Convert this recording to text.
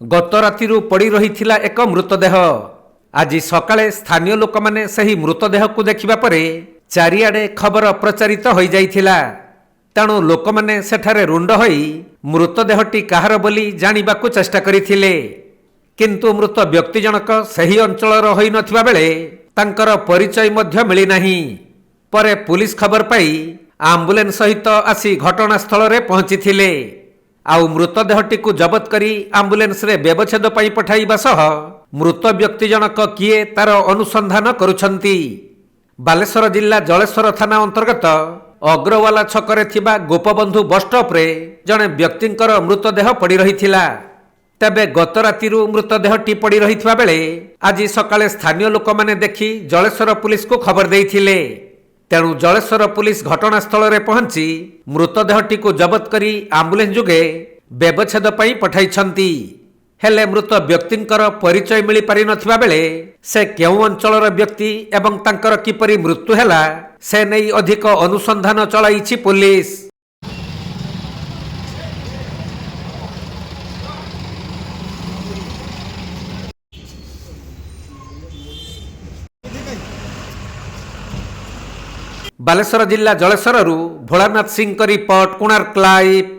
गत रातिरु पड़ी रहिथिला एक मृतदेह। आज सकाळे स्थानीय लोक माने सही मृतदेह को देखिबा परे चारिआडे खबर प्रचारित होई जाइथिला। तेणु लोक माने सेठारे रुंड होई मृतदेहटी काहार बोली जानिबाकू चेष्टा करिथिले, किंतु मृत व्यक्ति जनक सही अंचलर होई नथिबा बेले तांकर परिचय मध्य मिली नाही। परे पुलिस खबर पाई आम्बुलेंस सहित आसी घटनास्थल रे पहुंचीथिले। आउ मृतदेहटी को जबत करी आम्बुलेंस रे व्यवच्छेद पाई पठाइबा सह मृत व्यक्ति जनक किए तार अनुसंधान करुछंती। बालेश्वर जिला जलेश्वर थाना अंतर्गत अग्रवाला छकरे थिबा गोपबंधु बस स्टॉप रे जणे व्यक्तिंकर मृतदेह पड़ी रहिथिला। तेबे गत रातिरु मृतदेहटी पड़ी रहिथिबा बेले आज सकाळे स्थानीय लोक माने देखि जलेश्वर पुलिस को खबर देइथिले। तेणु जलेश्वर पुलिस घटनास्थल रे पहुंची मृतदेहटी को जबत करी आम्बुलेंस जुगे व्यवच्छेद पाई पठाइछंती। हेले मृत व्यक्तिंकर परिचय मिली पारि नथिबा बेले से केउ अंचलर व्यक्ति एवं तांकर किपरि मृत्यु हैला से नै अधिक अनुसंधान चलाइछि पुलिस। बालेश्वर जिला जलेश्वररू भोलानाथ सिंह रिपोर्ट, कोणार्क लाइव।